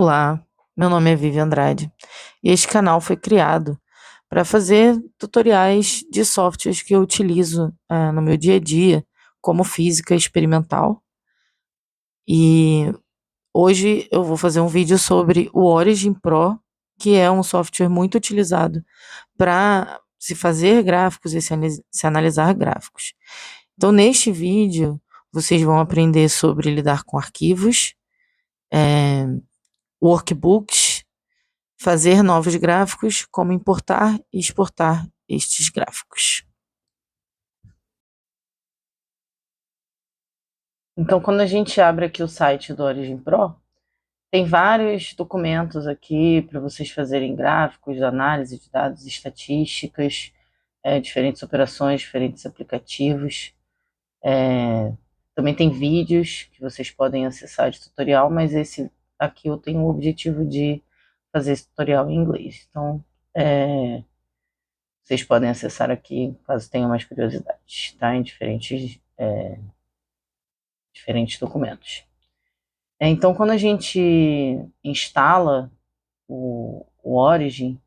Olá, meu nome é Vivi Andrade e este canal foi criado para fazer tutoriais de softwares que eu utilizo no meu dia a dia, como física experimental. E hoje eu vou fazer um vídeo sobre o Origin Pro, que é um software muito utilizado para se fazer gráficos e se analisar gráficos. Então, neste vídeo, vocês vão aprender sobre lidar com arquivos, workbooks, fazer novos gráficos, como importar e exportar estes gráficos. Então, quando a gente abre aqui o site do Origin Pro, tem vários documentos aqui para vocês fazerem gráficos, análise de dados, estatísticas, diferentes operações, diferentes aplicativos. Também tem vídeos que vocês podem acessar de tutorial, mas esse aqui eu tenho o objetivo de fazer esse tutorial em inglês. Então, vocês podem acessar aqui caso tenham mais curiosidades, tá? Em diferentes documentos. Então, quando a gente instala o Origin,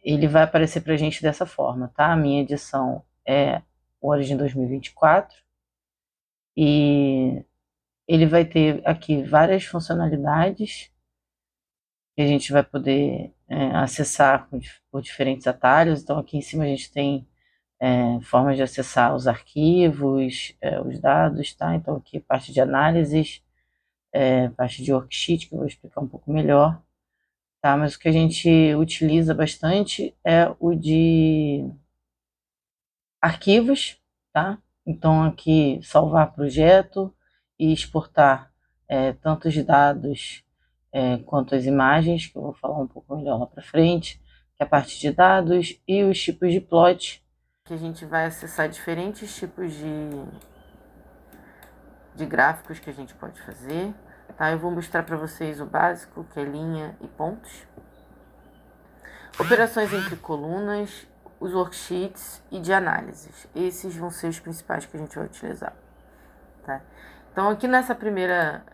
ele vai aparecer para a gente dessa forma, tá? A minha edição é o Origin 2024 e ele vai ter aqui várias funcionalidades que a gente vai poder acessar por diferentes atalhos. Então, aqui em cima a gente tem formas de acessar os arquivos, os dados, tá? Então, aqui parte de análises, parte de worksheet, que eu vou explicar um pouco melhor, tá? Mas o que a gente utiliza bastante é o de arquivos, tá? Então, aqui, salvar projeto e exportar tanto os dados quanto as imagens, que eu vou falar um pouco melhor lá para frente, que é a parte de dados e os tipos de plot, que a gente vai acessar diferentes tipos de gráficos que a gente pode fazer, tá? Eu vou mostrar para vocês o básico, que é linha e pontos, operações entre colunas, os worksheets e de análises. Esses vão ser os principais que a gente vai utilizar, tá? Então, aqui nessa primeira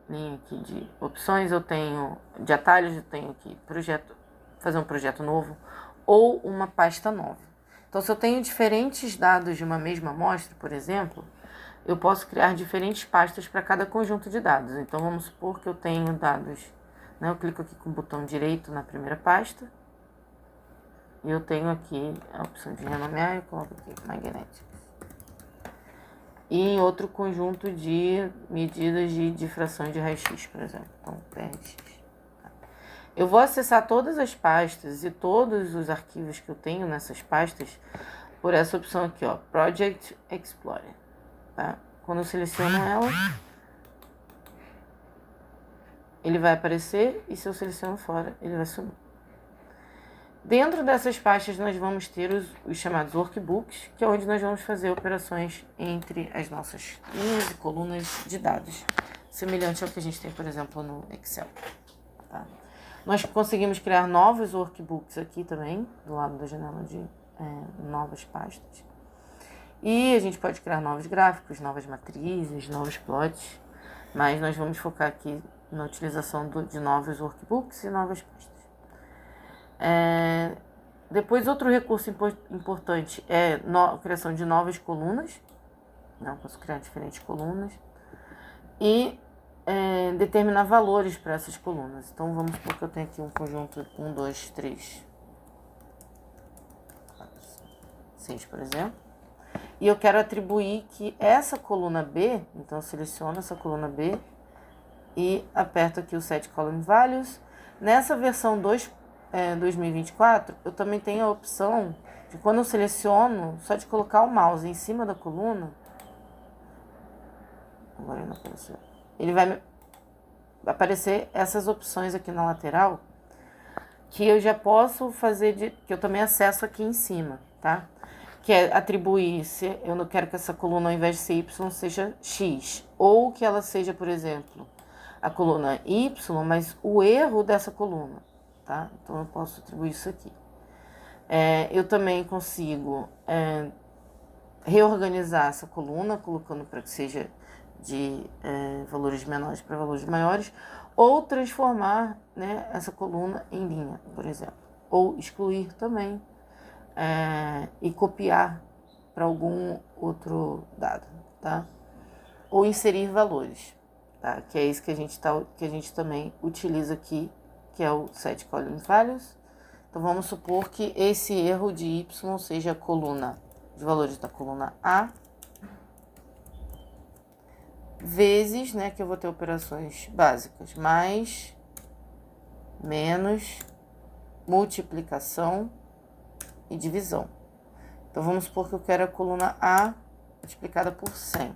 linha aqui de opções, de atalhos, eu tenho aqui fazer um projeto novo ou uma pasta nova. Então, se eu tenho diferentes dados de uma mesma amostra, por exemplo, eu posso criar diferentes pastas para cada conjunto de dados. Então, vamos supor que eu tenho dados, né? Eu clico aqui com o botão direito na primeira pasta e eu tenho aqui a opção de renomear, eu coloco aqui Magnetic. E em outro conjunto de medidas de difração de raio-x, por exemplo. Então, PRX. Eu vou acessar todas as pastas e todos os arquivos que eu tenho nessas pastas por essa opção aqui, ó, Project Explorer. Tá? Quando eu seleciono ela, ele vai aparecer e se eu seleciono fora, ele vai sumir. Dentro dessas pastas nós vamos ter os chamados workbooks, que é onde nós vamos fazer operações entre as nossas linhas e colunas de dados, semelhante ao que a gente tem, por exemplo, no Excel. Tá? Nós conseguimos criar novos workbooks aqui também, do lado da janela de novas pastas. E a gente pode criar novos gráficos, novas matrizes, novos plots, mas nós vamos focar aqui na utilização de novos workbooks e novas pastas. Depois, outro recurso importante é a criação de novas colunas. Eu posso criar diferentes colunas. E determinar valores para essas colunas. Então, vamos supor que eu tenho aqui um conjunto 1, 2, 3, 4, 6, por exemplo. E eu quero atribuir que essa coluna B, então eu seleciono essa coluna B e aperto aqui o Set Column Values. Nessa versão 2024, eu também tenho a opção de, quando eu seleciono, só de colocar o mouse em cima da coluna. Agora não apareceu. Ele vai aparecer essas opções aqui na lateral, que eu já posso fazer, que eu também acesso aqui em cima, tá? Que é atribuir, se eu não quero que essa coluna, ao invés de ser Y, seja X. Ou que ela seja, por exemplo, a coluna Y, mas o erro dessa coluna, tá? Então, eu posso atribuir isso aqui. Eu também consigo reorganizar essa coluna, colocando para que seja de valores menores para valores maiores, ou transformar, né, essa coluna em linha, por exemplo, ou excluir também e copiar para algum outro dado, tá? Ou inserir valores, tá? Que é isso que a gente também utiliza aqui, que é o set column values. Então vamos supor que esse erro de y seja a coluna, os valores da coluna A, vezes, né, que eu vou ter operações básicas, mais, menos, multiplicação e divisão. Então vamos supor que eu quero a coluna A multiplicada por 100.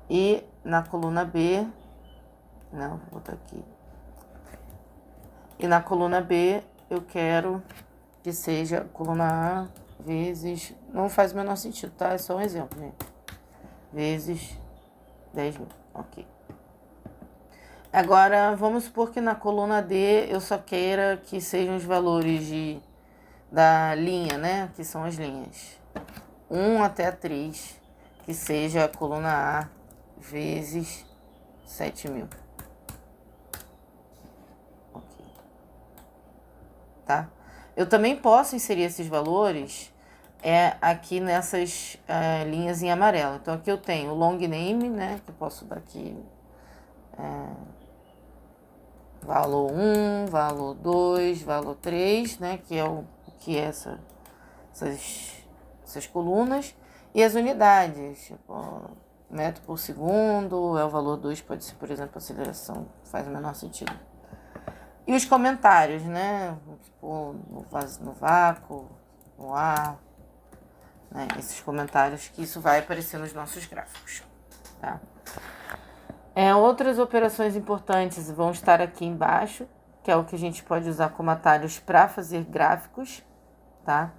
E na coluna B, não, vou botar aqui. E na coluna B eu quero que seja coluna A vezes, não faz o menor sentido, tá? É só um exemplo, gente. Vezes 10.000, ok. Agora, vamos supor que na coluna D eu só queira que sejam os valores da linha, né? Que são as linhas 1 até a 3, que seja a coluna A vezes 7.000. Ok. Tá? Eu também posso inserir esses valores aqui nessas linhas em amarelo. Então, aqui eu tenho o long name, né? Que eu posso dar aqui valor 1, valor 2, valor 3, né? Que é o que é essas colunas. E as unidades, tipo, metro por segundo, o valor 2 pode ser, por exemplo, aceleração, faz o menor sentido. E os comentários, né? Tipo, no vácuo, no ar, né? Esses comentários que isso vai aparecer nos nossos gráficos, tá? Outras operações importantes vão estar aqui embaixo, que é o que a gente pode usar como atalhos para fazer gráficos, tá?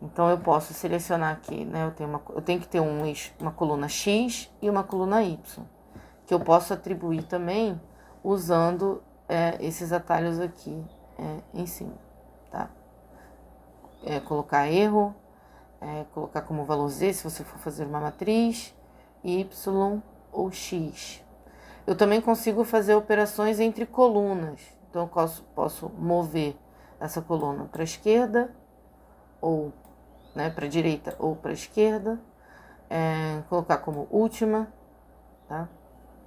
Então, eu posso selecionar aqui, né? Eu tenho que ter uma coluna X e uma coluna Y, que eu posso atribuir também usando esses atalhos aqui em cima, tá? Colocar erro, colocar como valor Z, se você for fazer uma matriz, Y ou X. Eu também consigo fazer operações entre colunas. Então, eu posso mover essa coluna para a esquerda, ou para a direita ou para a esquerda. Colocar como última, tá?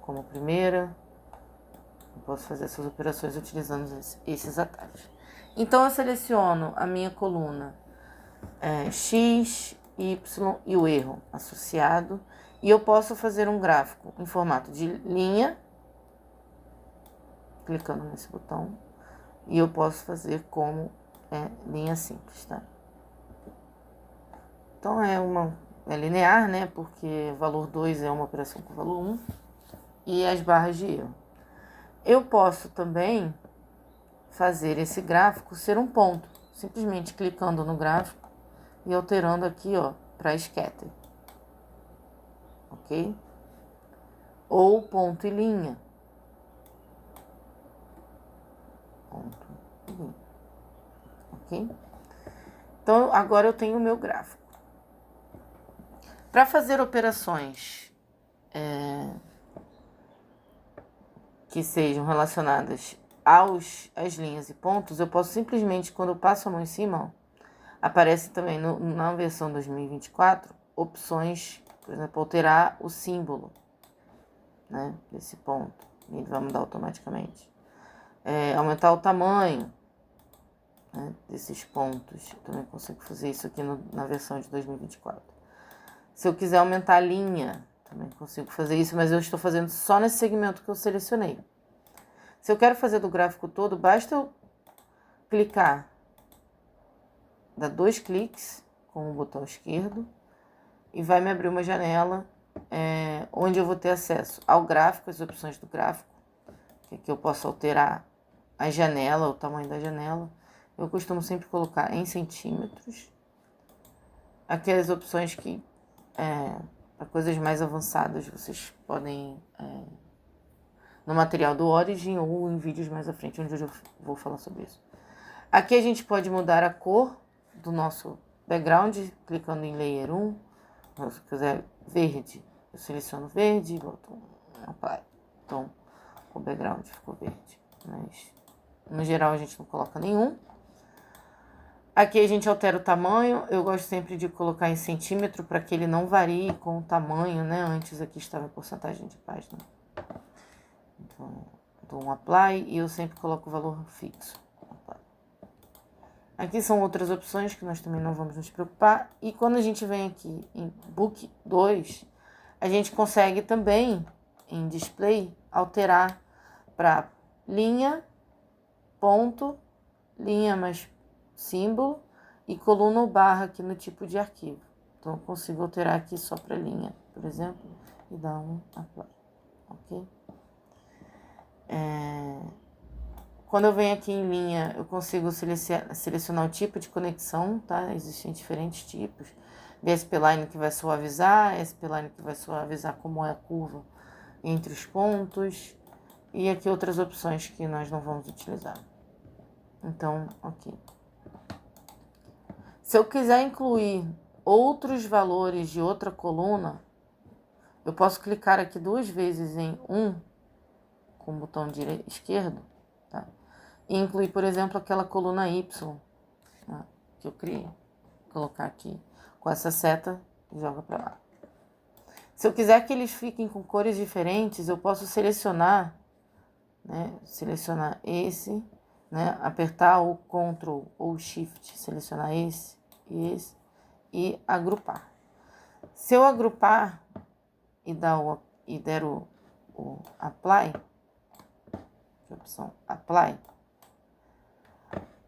Como primeira. Eu posso fazer essas operações utilizando esses atalhos. Então, eu seleciono a minha coluna X, Y e o erro associado. E eu posso fazer um gráfico em formato de linha, clicando nesse botão. E eu posso fazer como linha simples, tá? Então, é linear, né? Porque valor 2 é uma operação com valor 1. E as barras de erro. Eu posso também fazer esse gráfico ser um ponto. Simplesmente clicando no gráfico e alterando aqui, ó, para scatter. Ok? Ou ponto e linha. Ponto e linha. Ok? Então, agora eu tenho o meu gráfico. Para fazer operações que sejam relacionadas às linhas e pontos, eu posso simplesmente, quando eu passo a mão em cima, ó, aparece também na versão 2024 opções, por exemplo, alterar o símbolo, né, desse ponto. Ele vai mudar automaticamente. Aumentar o tamanho, né, desses pontos. Eu também consigo fazer isso aqui na versão de 2024. Se eu quiser aumentar a linha, também consigo fazer isso, mas eu estou fazendo só nesse segmento que eu selecionei. Se eu quero fazer do gráfico todo, basta eu clicar, dar 2 cliques com o botão esquerdo e vai me abrir uma janela onde eu vou ter acesso ao gráfico, as opções do gráfico, que aqui eu posso alterar a janela, o tamanho da janela. Eu costumo sempre colocar em centímetros. Aqui as opções que, para coisas mais avançadas, vocês podem, no material do Origin ou em vídeos mais à frente, onde eu vou falar sobre isso. Aqui a gente pode mudar a cor do nosso background, clicando em Layer 1, se quiser verde, eu seleciono verde e boto um apply. Então, o background ficou verde. Mas, no geral, a gente não coloca nenhum. Aqui a gente altera o tamanho. Eu gosto sempre de colocar em centímetro para que ele não varie com o tamanho, né? Antes aqui estava em porcentagem de página. Então, dou um apply e eu sempre coloco o valor fixo. Aqui são outras opções que nós também não vamos nos preocupar. E quando a gente vem aqui em Book 2, a gente consegue também, em Display, alterar para linha, ponto, linha mais símbolo e coluna ou barra aqui no tipo de arquivo. Então, eu consigo alterar aqui só para linha, por exemplo, e dar um apply, ok? Quando eu venho aqui em linha, eu consigo selecionar o tipo de conexão, tá? Existem diferentes tipos. B-spline que vai suavizar, S-spline que vai suavizar como é a curva entre os pontos. E aqui outras opções que nós não vamos utilizar. Então, ok. Se eu quiser incluir outros valores de outra coluna, eu posso clicar aqui 2 vezes em com o botão esquerdo, tá? E incluir, por exemplo, aquela coluna Y, tá? Que eu criei. Vou colocar aqui com essa seta e joga para lá. Se eu quiser que eles fiquem com cores diferentes, eu posso selecionar, né? Selecionar esse, né? Apertar o Ctrl ou o Shift, selecionar esse e agrupar. Se eu agrupar e der o Apply, opção Apply,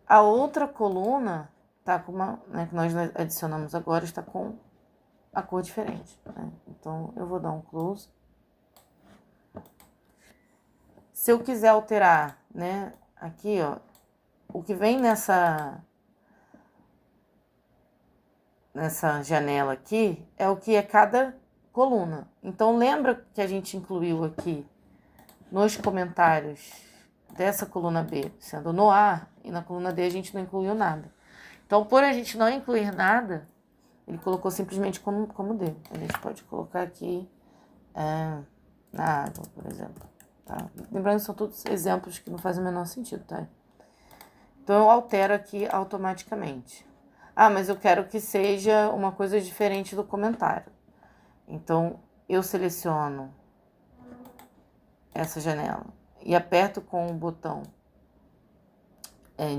a outra coluna tá com né, que nós adicionamos agora, está com a cor diferente, né? Então, eu vou dar um Close. Se eu quiser alterar, né, aqui, ó, o que vem nessa janela aqui é o que é cada coluna. Então, lembra que a gente incluiu aqui nos comentários dessa coluna B, sendo no A, e na coluna D a gente não incluiu nada. Então, por a gente não incluir nada, ele colocou simplesmente como D. A gente pode colocar aqui na água, por exemplo. Tá? Lembrando que são todos exemplos que não fazem o menor sentido, tá? Então, eu altero aqui automaticamente. Ah, mas eu quero que seja uma coisa diferente do comentário. Então, eu seleciono essa janela e aperto com o botão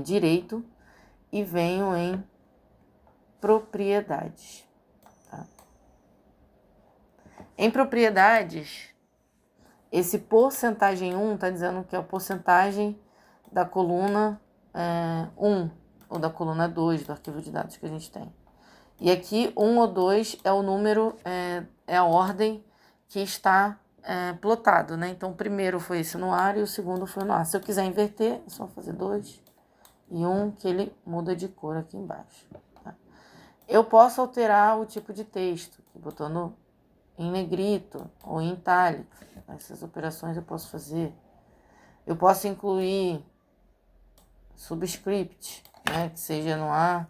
direito e venho em propriedades. Tá? Em propriedades, esse porcentagem 1 está dizendo que é a porcentagem da coluna 1 ou da coluna 2 do arquivo de dados que a gente tem. E aqui 1 ou 2 é o número, é a ordem que está plotado, né? Então o primeiro foi esse no ar e o segundo foi no ar. Se eu quiser inverter, é só fazer 2 e 1 que ele muda de cor aqui embaixo. Tá? Eu posso alterar o tipo de texto, botando em negrito ou em itálico. Essas operações eu posso fazer. Eu posso incluir subscript, né, que seja no ar,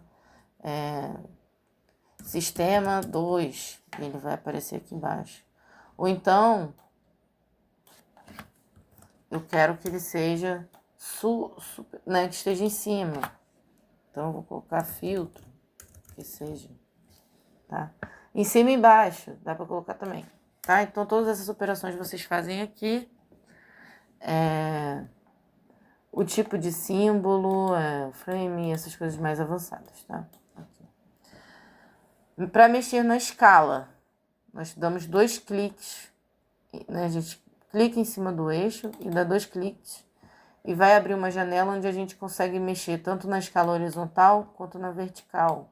sistema 2, e ele vai aparecer aqui embaixo. Ou então, eu quero que ele seja, né, que esteja em cima. Então, eu vou colocar filtro, que seja, tá? Em cima e embaixo, dá para colocar também, tá? Então, todas essas operações vocês fazem aqui. O tipo de símbolo, o frame, essas coisas mais avançadas, tá? Para mexer na escala, nós damos 2 cliques, né? A gente clica em cima do eixo e dá 2 cliques e vai abrir uma janela onde a gente consegue mexer tanto na escala horizontal quanto na vertical.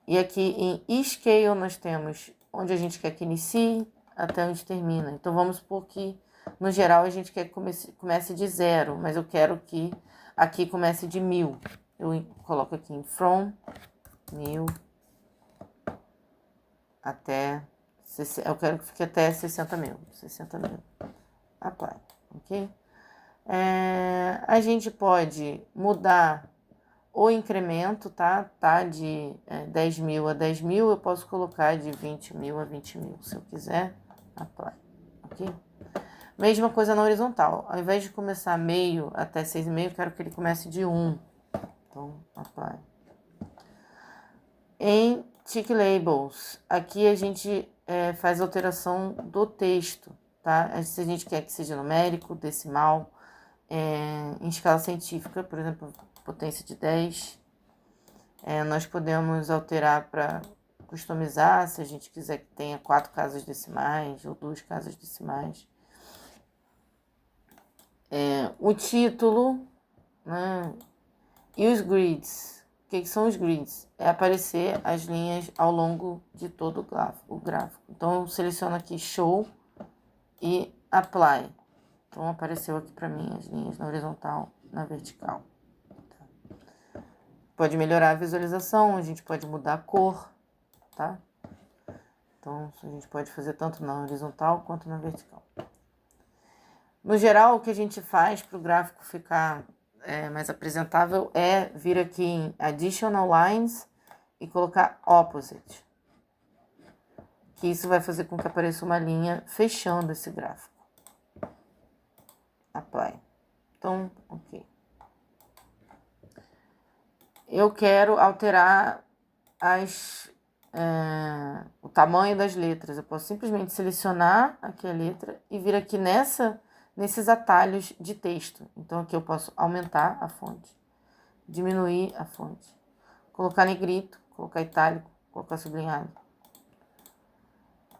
E aqui em Scale nós temos onde a gente quer que inicie até onde termina. Então vamos supor que, no geral, a gente quer que comece de 0, mas eu quero que aqui comece de 1000. Eu coloco aqui em From 1000 até... Eu quero que fique até 60 mil. Apply, ok? A gente pode mudar o incremento, tá de 10 mil a 10 mil, eu posso colocar de 20 mil a 20 mil, se eu quiser, apply, ok? Mesma coisa na horizontal, ao invés de começar meio até 6,5, eu quero que ele comece de 1, então, apply. Em tick labels, aqui a gente faz alteração do texto, tá? Se a gente quer que seja numérico, decimal, em escala científica, por exemplo, potência de 10, nós podemos alterar para customizar, se a gente quiser que tenha 4 casas decimais ou 2 casas decimais. O título, né? E os grids. O que são os grids? É aparecer as linhas ao longo de todo o gráfico. Então, eu seleciono aqui Show e Apply. Então, apareceu aqui para mim as linhas na horizontal, na vertical. Tá? Pode melhorar a visualização, a gente pode mudar a cor, tá? Então, a gente pode fazer tanto na horizontal quanto na vertical. No geral, o que a gente faz para o gráfico ficar mais apresentável é vir aqui em Additional Lines e colocar Opposite. Que isso vai fazer com que apareça uma linha fechando esse gráfico. Apply. Então, ok. Eu quero alterar o tamanho das letras. Eu posso simplesmente selecionar aqui a letra e vir aqui nesses atalhos de texto. Então, aqui eu posso aumentar a fonte, diminuir a fonte, colocar negrito, colocar itálico, colocar sublinhado.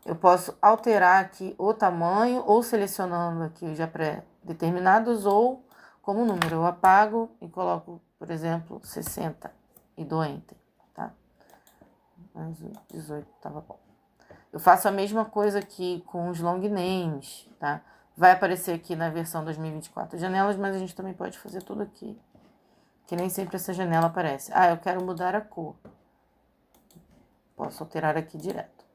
Eu posso alterar aqui o tamanho, ou selecionando aqui os já pré-determinados, ou como número. Eu apago e coloco, por exemplo, 60 e dou Enter, tá? Mas o 18 estava bom. Eu faço a mesma coisa aqui com os long names, tá? Vai aparecer aqui na versão 2024 janelas, mas a gente também pode fazer tudo aqui, que nem sempre essa janela aparece. Eu quero mudar a cor. Posso alterar aqui direto.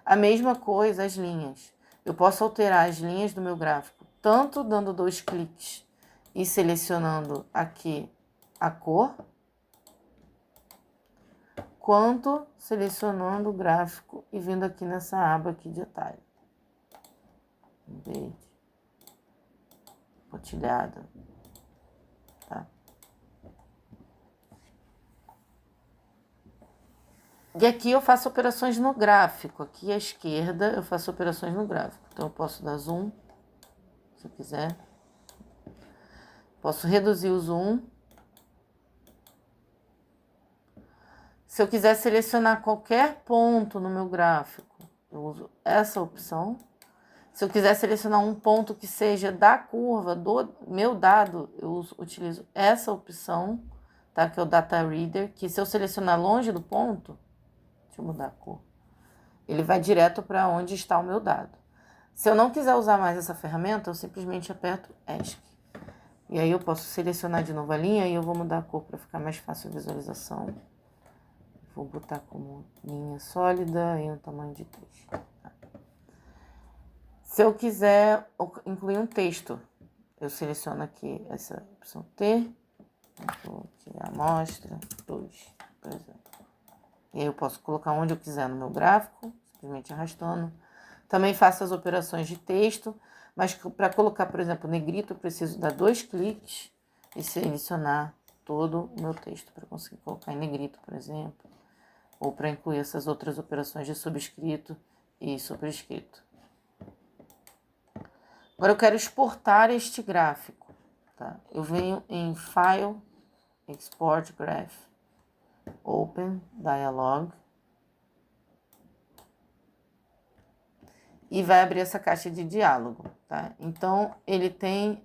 A mesma coisa as linhas. Eu posso alterar as linhas do meu gráfico, tanto dando 2 cliques e selecionando aqui a cor, quanto selecionando o gráfico e vindo aqui nessa aba aqui de atalho. Verde. Pontilhado. Tá? E aqui eu faço operações no gráfico. Aqui à esquerda eu faço operações no gráfico. Então eu posso dar zoom, se eu quiser. Posso reduzir o zoom. Se eu quiser selecionar qualquer ponto no meu gráfico, eu uso essa opção. Se eu quiser selecionar um ponto que seja da curva do meu dado, eu utilizo essa opção, tá? Que é o Data Reader, que se eu selecionar longe do ponto, deixa eu mudar a cor, ele vai direto para onde está o meu dado. Se eu não quiser usar mais essa ferramenta, eu simplesmente aperto ESC. E aí eu posso selecionar de novo a linha e eu vou mudar a cor para ficar mais fácil a visualização. Vou botar como linha sólida e um tamanho de 3. Se eu quiser incluir um texto, eu seleciono aqui essa opção T. Vou tirar a amostra 2, por exemplo. E aí eu posso colocar onde eu quiser no meu gráfico, simplesmente arrastando. Também faço as operações de texto, mas para colocar, por exemplo, negrito, eu preciso dar 2 cliques e selecionar todo o meu texto para conseguir colocar em negrito, por exemplo. Ou para incluir essas outras operações de subscrito e sobrescrito. Agora eu quero exportar este gráfico, tá? Eu venho em File, Export Graph, Open, Dialog. E vai abrir essa caixa de diálogo, tá? Então, ele tem,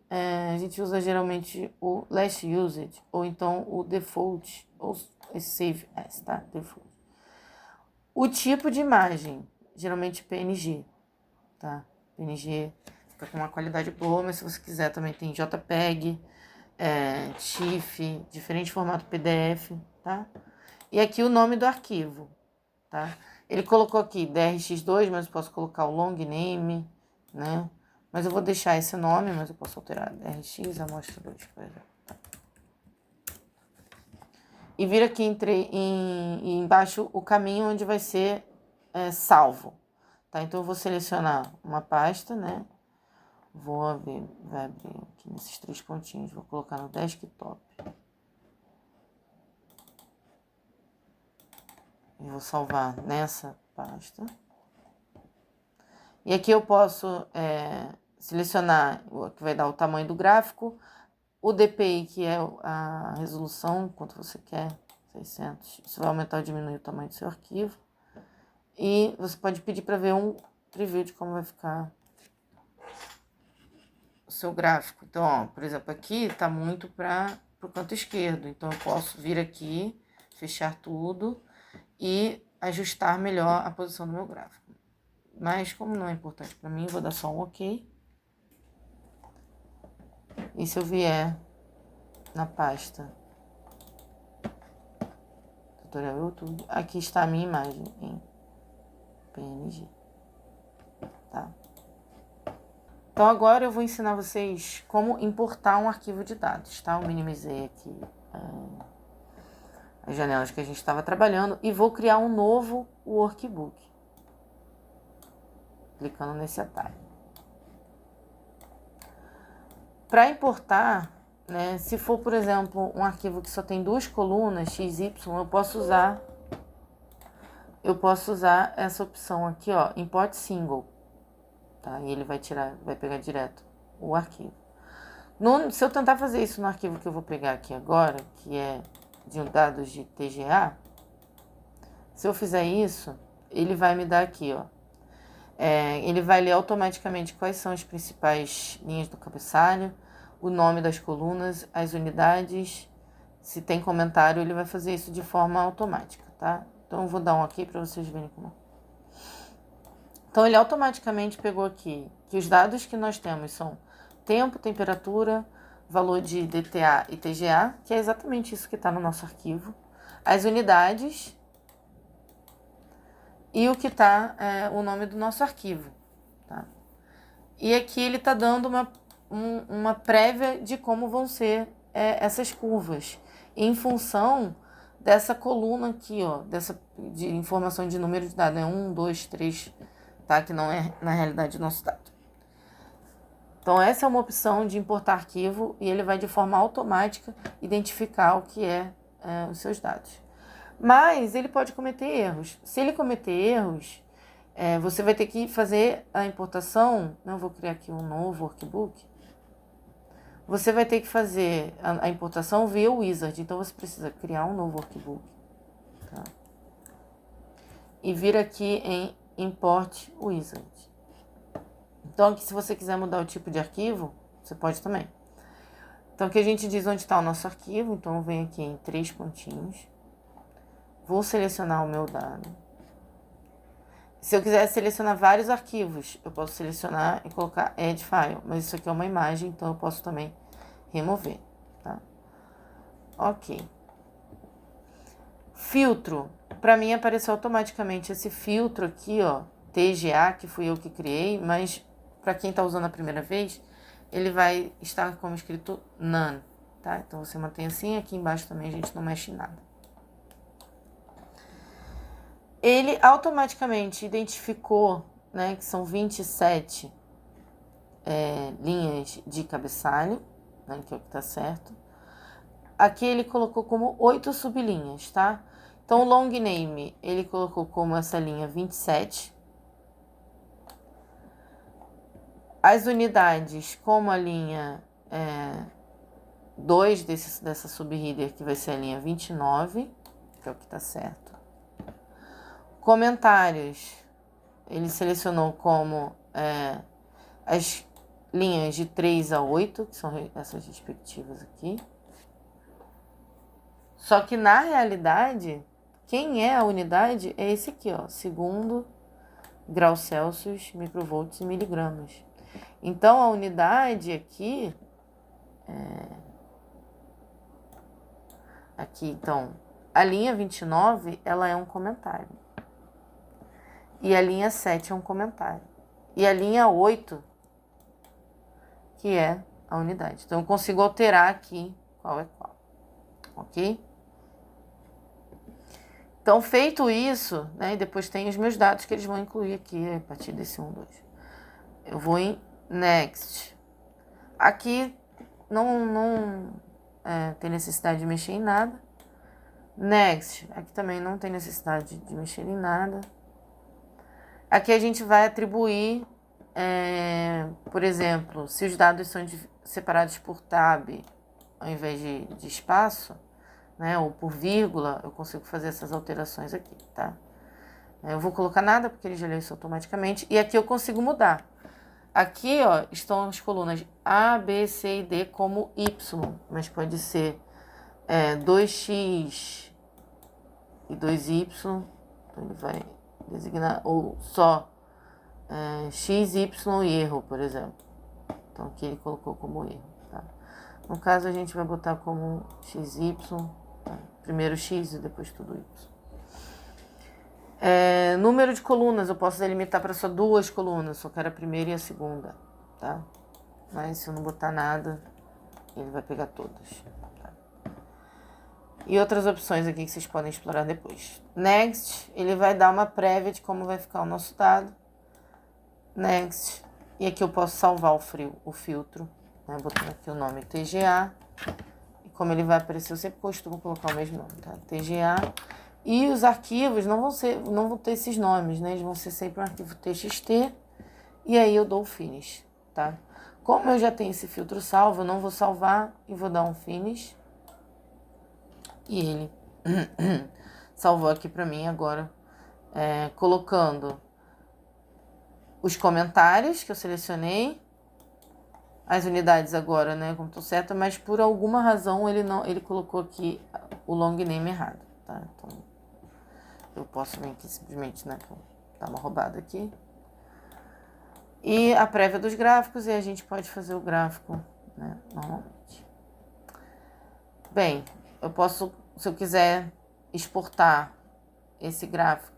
a gente usa geralmente o Last Used, ou então o Default, ou Save As, tá? Default. O tipo de imagem, geralmente PNG, tá? PNG fica com uma qualidade boa, mas se você quiser também tem JPEG, TIFF, diferente formato PDF, tá? E aqui o nome do arquivo, tá? Ele colocou aqui DRX2, mas eu posso colocar o long name, né? Mas eu vou deixar esse nome, mas eu posso alterar DRX amostra 2, por exemplo. e vir aqui embaixo o caminho onde vai ser salvo. Tá? Então eu vou selecionar uma pasta, né? Vai abrir aqui nesses 3 pontinhos, vou colocar no desktop. E vou salvar nessa pasta. E aqui eu posso selecionar o que vai dar o tamanho do gráfico, o DPI, que é a resolução, quanto você quer, 600. Isso vai aumentar ou diminuir o tamanho do seu arquivo. E você pode pedir para ver um preview de como vai ficar o seu gráfico. Então, ó, por exemplo, aqui está muito para o canto esquerdo. Então, eu posso vir aqui, fechar tudo e ajustar melhor a posição do meu gráfico. Mas, como não é importante para mim, vou dar só um OK. E se eu vier na pasta Tutorial YouTube, aqui está a minha imagem em PNG. Tá? Então, agora eu vou ensinar vocês como importar um arquivo de dados, tá? Eu minimizei aqui as janelas que a gente estava trabalhando e vou criar um novo workbook. Clicando nesse atalho. Para importar, né, se for, por exemplo, um arquivo que só tem 2 colunas, XY, eu posso usar essa opção aqui, ó, Import Single. Tá? E ele vai pegar direto o arquivo. Se eu tentar fazer isso no arquivo que eu vou pegar aqui agora, que é de dados de TGA, se eu fizer isso, ele vai me dar aqui, ó. Ele vai ler automaticamente quais são as principais linhas do cabeçalho, o nome das colunas, as unidades, se tem comentário, ele vai fazer isso de forma automática, tá? Então eu vou dar um OK para vocês verem como. Então ele automaticamente pegou aqui que os dados que nós temos são tempo, temperatura, valor de DTA e TGA, que é exatamente isso que está no nosso arquivo, as unidades e o que está o nome do nosso arquivo. Tá? E aqui ele está dando uma prévia de como vão ser essas curvas, em função dessa coluna aqui, ó, de informação de número de dados, né? 1, 2, 3, tá? Que não é, na realidade, o nosso dado. Então, essa é uma opção de importar arquivo e ele vai, de forma automática, identificar o que os seus dados. Mas ele pode cometer erros. Se ele cometer erros, você vai ter que fazer a importação. Eu vou criar aqui um novo workbook. Você vai ter que fazer a importação via Wizard. Então, você precisa criar um novo workbook. Tá? E vir aqui em Import Wizard. Então, aqui, se você quiser mudar o tipo de arquivo, você pode também. Então, aqui a gente diz onde está o nosso arquivo. Então, eu venho aqui em 3 pontinhos. Vou selecionar o meu dado. Se eu quiser selecionar vários arquivos, eu posso selecionar e colocar Add File. Mas isso aqui é uma imagem, então eu posso também remover. Tá? Ok. Filtro. Para mim apareceu automaticamente esse filtro aqui, ó, TGA, que fui eu que criei, mas para quem está usando a primeira vez, ele vai estar como escrito None. Tá? Então você mantém assim, aqui embaixo também a gente não mexe em nada. Ele automaticamente identificou, né, que são 27 linhas de cabeçalho, né, que é o que está certo. Aqui ele colocou como 8 sublinhas, tá? Então, o long name, ele colocou como essa linha 27. As unidades, como a linha 2 dessa subheader, que vai ser a linha 29, que é o que está certo. Comentários, ele selecionou como as linhas de 3 a 8, que são essas respectivas aqui. Só que, na realidade, quem é a unidade é esse aqui, ó, segundo, graus Celsius, microvolts e miligramas. Então, a unidade aqui, então, a linha 29, ela é um comentário. E a linha 7 é um comentário. E a linha 8, que é a unidade. Então, eu consigo alterar aqui qual é qual. Ok? Então, feito isso, né, e depois tem os meus dados que eles vão incluir aqui a partir desse 1, 2. Eu vou em Next. Aqui não tem necessidade de mexer em nada. Next. Aqui também não tem necessidade de mexer em nada. Aqui a gente vai atribuir, por exemplo, se os dados são separados por tab ao invés de espaço, né, ou por vírgula, eu consigo fazer essas alterações aqui, tá? Eu vou colocar nada, porque ele já leu isso automaticamente. E aqui eu consigo mudar. Aqui, ó, estão as colunas A, B, C e D como Y. Mas pode ser 2x e 2y. Então ele vai designar, ou só x, y e erro, por exemplo. Então aqui ele colocou como erro, tá? No caso a gente vai botar como x, y. Tá? Primeiro x e depois tudo y. Número de colunas, eu posso delimitar para só 2 colunas, só quero a primeira e a segunda, tá? Mas se eu não botar nada, ele vai pegar todas. Tá? E outras opções aqui que vocês podem explorar depois. Next, ele vai dar uma prévia de como vai ficar o nosso dado. Next, e aqui eu posso salvar o filtro, né? Botando aqui o nome TGA. E como ele vai aparecer, eu sempre costumo colocar o mesmo nome, tá? TGA. E os arquivos não vão ter esses nomes, né? Eles vão ser sempre um arquivo TXT. E aí eu dou o finish, tá? Como eu já tenho esse filtro salvo, eu não vou salvar e vou dar um finish. E ele salvou aqui pra mim agora, colocando os comentários que eu selecionei, as unidades agora, né, como tô certa, mas por alguma razão ele colocou aqui o long name errado, tá? Então, eu posso vir aqui simplesmente, né, dar uma roubada aqui. E a prévia dos gráficos, e a gente pode fazer o gráfico, né, normalmente. Bem, eu posso, se eu quiser exportar esse gráfico,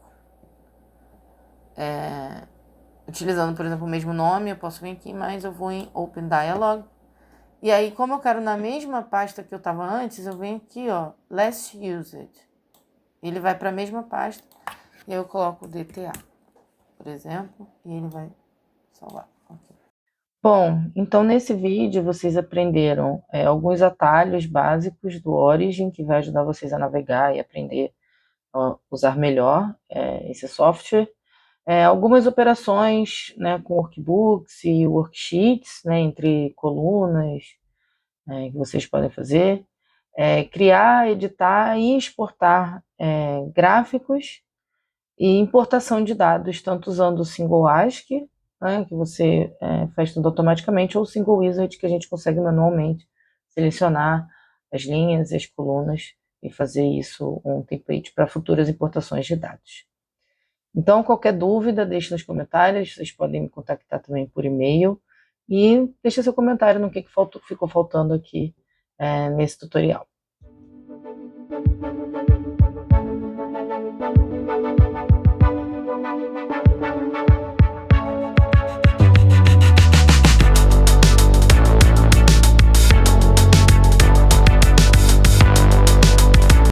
utilizando, por exemplo, o mesmo nome, eu posso vir aqui, mas eu vou em Open Dialog. E aí, como eu quero na mesma pasta que eu estava antes, eu venho aqui, ó, Last Used. Ele vai para a mesma pasta e aí eu coloco o DTA, por exemplo, e ele vai salvar. Okay. Bom, então nesse vídeo vocês aprenderam alguns atalhos básicos do Origin, que vai ajudar vocês a navegar e aprender a usar melhor esse software. Algumas operações, né, com workbooks e worksheets, né, entre colunas, que vocês podem fazer. Criar, editar e exportar gráficos e importação de dados, tanto usando o Single ASCII, né, que você faz tudo automaticamente, ou o Single Wizard, que a gente consegue manualmente selecionar as linhas e as colunas e fazer isso um template para futuras importações de dados. Então, qualquer dúvida, deixe nos comentários, vocês podem me contactar também por e-mail e deixe seu comentário no que ficou faltando aqui nesse tutorial.